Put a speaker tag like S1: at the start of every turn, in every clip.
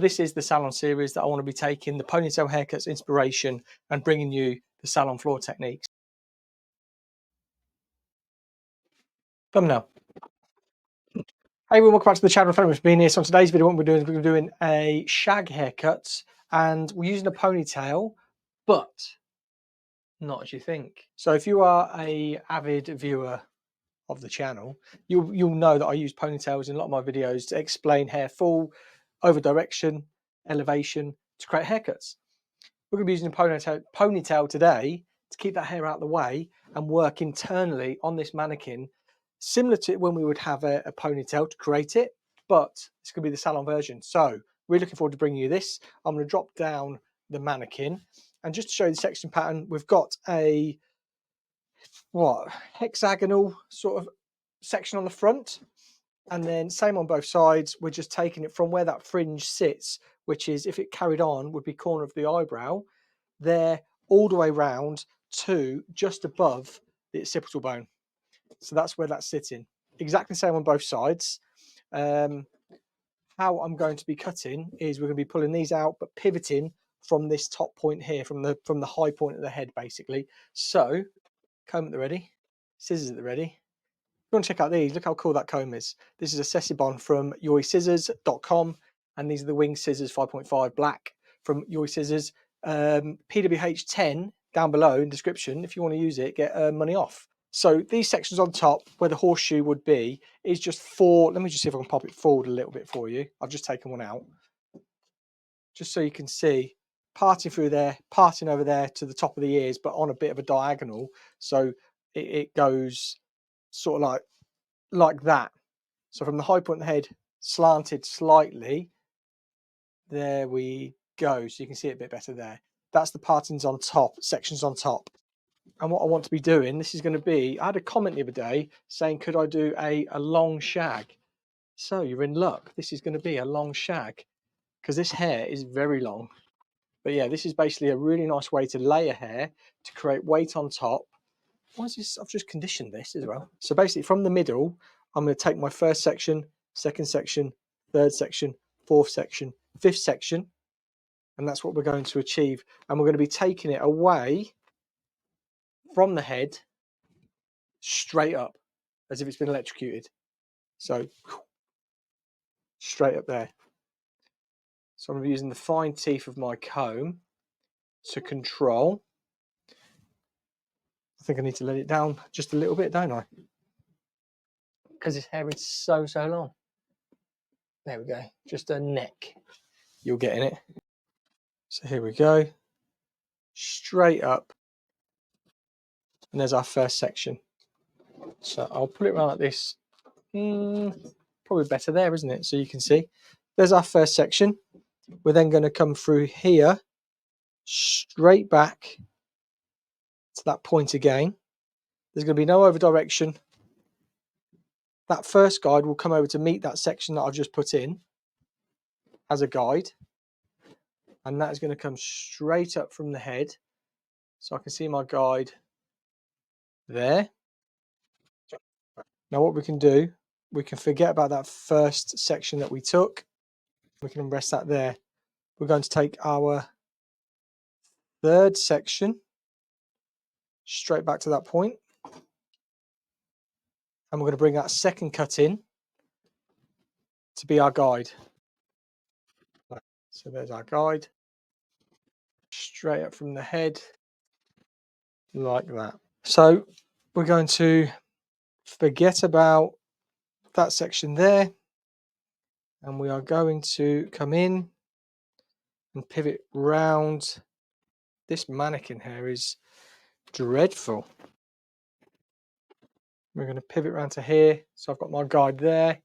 S1: This is the salon series that I want to be taking the ponytail haircuts inspiration and bringing you the salon floor techniques. Thumbnail. Hey everyone, welcome back to the channel. Thank you for being here. So on today's video, what we're doing is we're doing a shag haircut and we're using a ponytail, but not as you think. So if you are a avid viewer of the channel, you'll know that I use ponytails in a lot of my videos to explain hair fall, over direction, elevation to create haircuts. We're going to be using a ponytail today to keep that hair out of the way and work internally on this mannequin, similar to when we would have a ponytail to create it, but it's going to be the salon version. So we're looking forward to bringing you this. I'm going to drop down the mannequin, and just to show you the section pattern, we've got a hexagonal sort of section on the front, and then same on both sides. We're just taking it from where that fringe sits, which is, if it carried on, would be corner of the eyebrow there, all the way round to just above the occipital bone. So that's where that's sitting. Exactly the same on both sides. How I'm going to be cutting is we're going to be pulling these out, but pivoting from this top point here, from the high point of the head, basically. So comb at the ready, scissors at the ready. If you want to check out these, look how cool that comb is. This is a Sessibon from yoyscissors.com, and these are the wing scissors 5.5 black from Yoy Scissors. PWH 10 down below in description. If you want to use it, get money off. So these sections on top where the horseshoe would be is just four. Let me just see if I can pop it forward a little bit for you. I've just taken one out just so you can see parting through there, parting over there to the top of the ears, but on a bit of a diagonal. So it goes sort of like that. So from the high point of the head, slanted slightly. There we go. So you can see it a bit better there. That's the partings on top, sections on top. And what I want to be doing, this is going to be, I had a comment the other day saying, could I do a long shag? So you're in luck. This is going to be a long shag because this hair is very long. But yeah, this is basically a really nice way to layer hair to create weight on top. Why is this? I've just conditioned this as well. So basically from the middle, I'm going to take my first section, second section, third section, fourth section, fifth section, and that's what we're going to achieve. And we're going to be taking it away from the head straight up as if it's been electrocuted. So straight up there. So I'm using the fine teeth of my comb to control. I think I need to let it down just a little bit, don't I? Because this hair is so long. There we go. Just a neck. You'll get in it. So here we go. Straight up. And there's our first section. So I'll put it around like this. Probably better there, isn't it? So you can see. There's our first section. We're then going to come through here, straight back to that point again. There's going to be no over direction. That first guide will come over to meet that section that I've just put in as a guide. And that is going to come straight up from the head. So I can see my guide there. Now what we can do, we can forget about that first section that we took. We can rest that there. We're going to take our third section straight back to that point. And we're going to bring that second cut in to be our guide. So there's our guide. Straight up from the head, like that. So we're going to forget about that section there. And we are going to come in and pivot round. This mannequin hair is dreadful. We're going to pivot round to here. So I've got my guide there.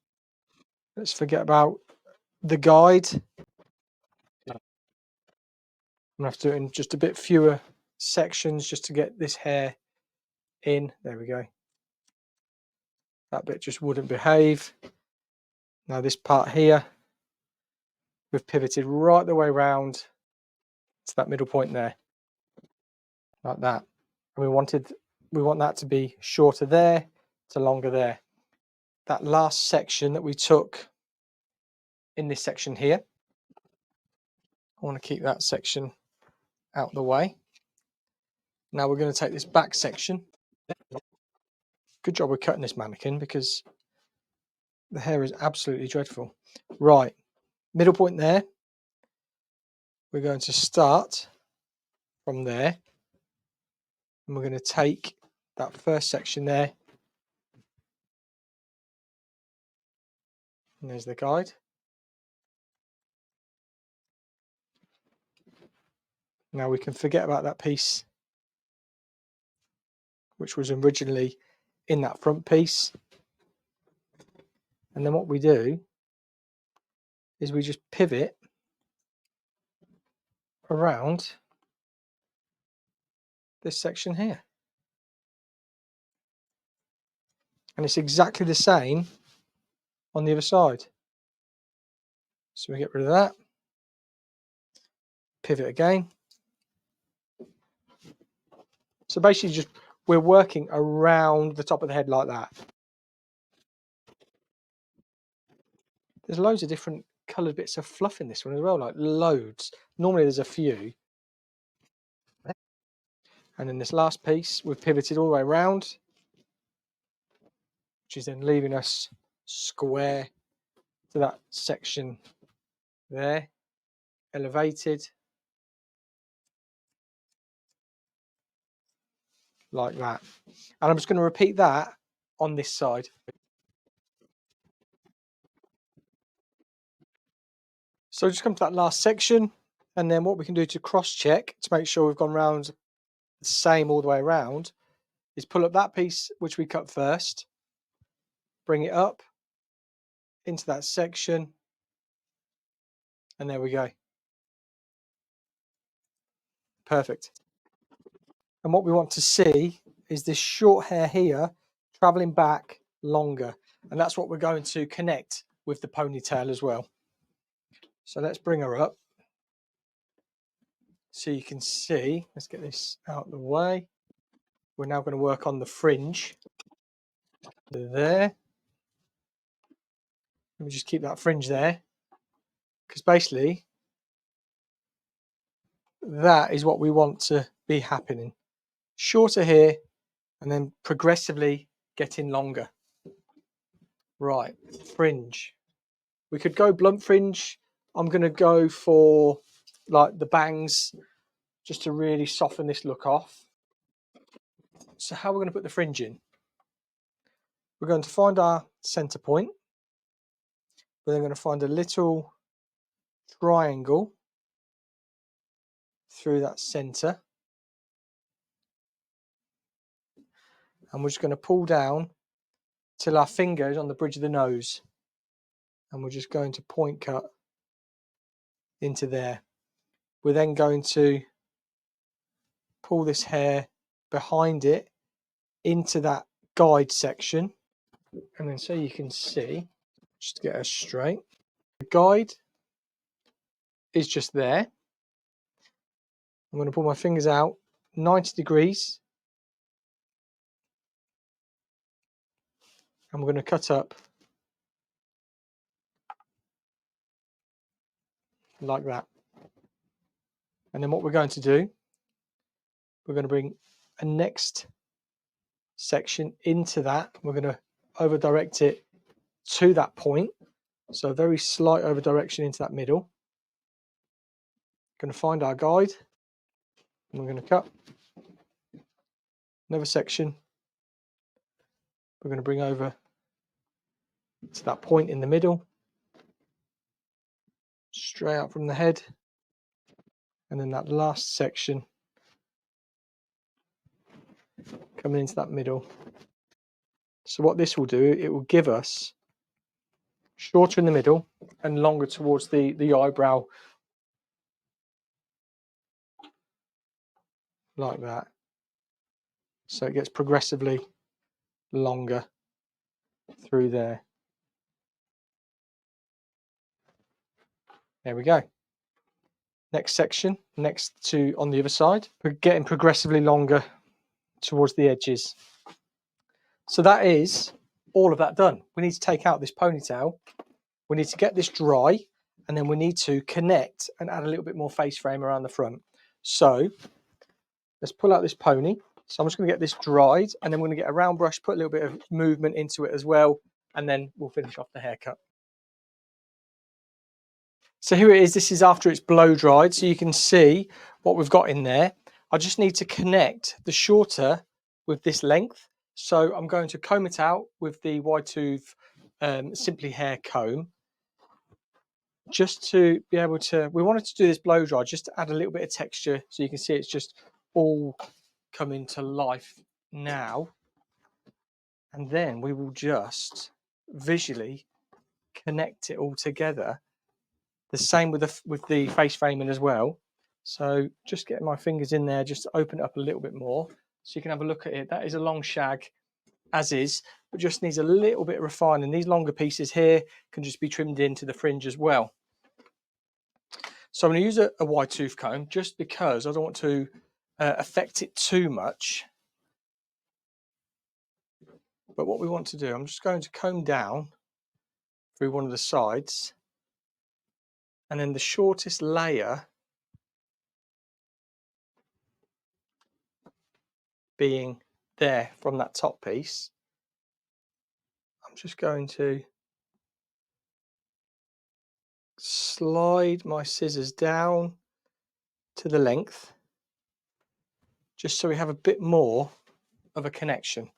S1: Let's forget about the guide. I'm going to have to do it in just a bit fewer sections just to get this hair in. There we go. That bit just wouldn't behave. Now this part here, we've pivoted right the way around to that middle point there, like that. And we want that to be shorter there to longer there. That last section that we took in this section here, I want to keep that section out the way. Now we're going to take this back section. Good job we're cutting this mannequin because the hair is absolutely dreadful. Right, middle point there. We're going to start from there. And we're going to take that first section there. And there's the guide. Now we can forget about that piece, which was originally in that front piece. And then what we do is we just pivot around this section here. And it's exactly the same on the other side. So we get rid of that, pivot again. So basically just we're working around the top of the head like that. There's loads of different coloured bits of fluff in this one as well, like loads. Normally there's a few. And then this last piece, we've pivoted all the way around, which is then leaving us square to that section there, elevated, like that. And I'm just going to repeat that on this side. So just come to that last section, and then what we can do to cross check to make sure we've gone round the same all the way around is pull up that piece which we cut first, bring it up into that section, and there we go. Perfect. And what we want to see is this short hair here traveling back longer, and that's what we're going to connect with the ponytail as well. So let's bring her up so you can see. Let's get this out of the way. We're now going to work on the fringe there. Let me just keep that fringe there, because basically that is what we want to be happening. Shorter hair and then progressively getting longer. Right, fringe. We could go blunt fringe. I'm going to go for like the bangs just to really soften this look off. So how we're going to put the fringe in? We're going to find our center point. We're then going to find a little triangle through that center. And we're just going to pull down till our finger is on the bridge of the nose. And we're just going to point cut into there. We're then going to pull this hair behind it into that guide section. And then so you can see, just to get us straight, the guide is just there. I'm going to pull my fingers out 90 degrees. And we're going to cut up like that. And then what we're going to do, we're going to bring a next section into that. We're going to over direct it to that point. So a very slight over direction into that middle. Going to find our guide. And we're going to cut another section. We're going to bring over to that point in the middle, straight out from the head, and then that last section coming into that middle. So what this will do, it will give us shorter in the middle and longer towards the eyebrow, like that. So it gets progressively longer through there. There we go. Next section, next to on the other side, we're getting progressively longer towards the edges. So that is all of that done. We need to take out this ponytail. We need to get this dry, and then we need to connect and add a little bit more face frame around the front. So let's pull out this pony. So I'm just going to get this dried, and then we're going to get a round brush, put a little bit of movement into it as well, and then we'll finish off the haircut. So here it is. This is after it's blow dried, so you can see what we've got in there. I just need to connect the shorter with this length. So I'm going to comb it out with the wide tooth Simply Hair comb, just to be able to, we wanted to do this blow dry just to add a little bit of texture, so you can see it's just all coming to life now. And then we will just visually connect it all together. The same with the face framing as well. So just getting my fingers in there just to open it up a little bit more so you can have a look at it. That is a long shag as is, but just needs a little bit of refining. These longer pieces here can just be trimmed into the fringe as well. So I'm going to use a wide tooth comb just because I don't want to affect it too much. But what we want to do, I'm just going to comb down through one of the sides, and then the shortest layer being there from that top piece. I'm just going to slide my scissors down to the length, just so we have a bit more of a connection.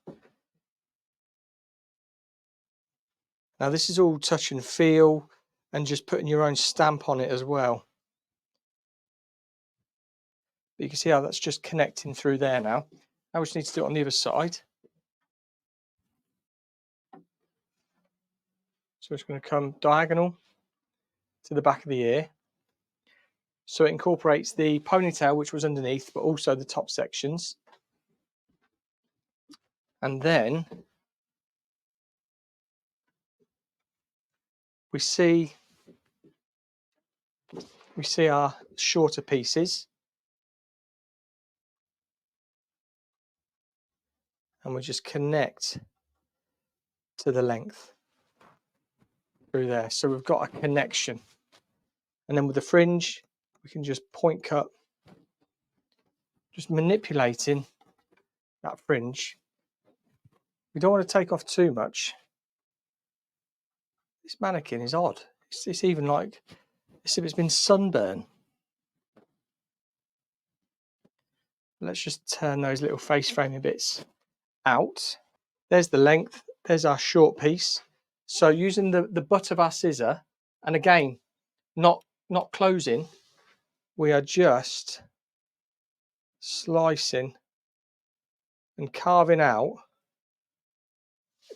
S1: Now this is all touch and feel and just putting your own stamp on it as well. But you can see how that's just connecting through there now. Now we just need to do it on the other side. So it's going to come diagonal to the back of the ear. So it incorporates the ponytail, which was underneath, but also the top sections. And then we see our shorter pieces. And we just connect to the length through there. So we've got a connection. And then with the fringe, we can just point cut, just manipulating that fringe. We don't want to take off too much. This mannequin is odd. It's even like as if it's been sunburned. Let's just turn those little face framing bits out. There's the length. There's our short piece. So using the butt of our scissor, and again, not closing, we are just slicing and carving out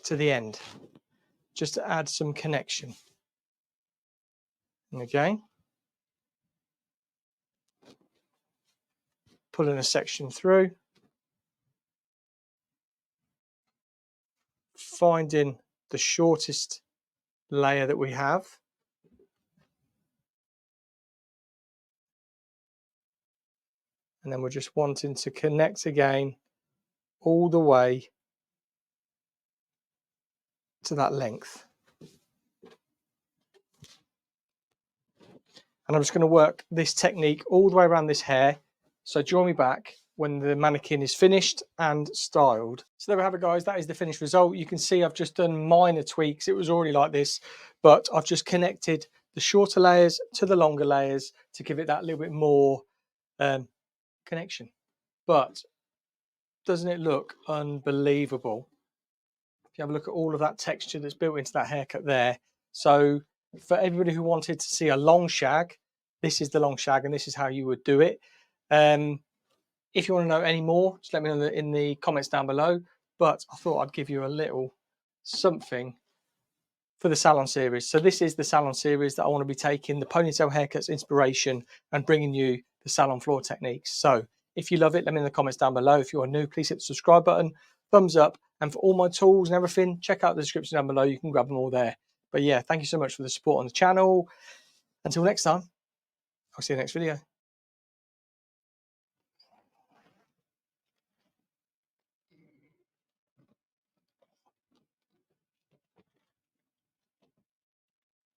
S1: to the end, just to add some connection. And again, pulling a section through, finding the shortest layer that we have, and then we're just wanting to connect again all the way to that length. And I'm just going to work this technique all the way around this hair. So join me back when the mannequin is finished and styled. So there we have it, guys. That is the finished result. You can see I've just done minor tweaks. It was already like this, but I've just connected the shorter layers to the longer layers to give it that little bit more connection. But doesn't it look unbelievable? If you have a look at all of that texture that's built into that haircut there. So for everybody who wanted to see a long shag, this is the long shag, and this is how you would do it. If you want to know any more, just let me know in the comments down below. But I thought I'd give you a little something for the salon series. So this is the salon series that I want to be taking the ponytail haircuts inspiration and bringing you the salon floor techniques. So if you love it, let me know in the comments down below. If you are new, please hit the subscribe button, thumbs up. And for all my tools and everything, check out the description down below. You can grab them all there. But yeah, thank you so much for the support on the channel. Until next time, I'll see you in the next video.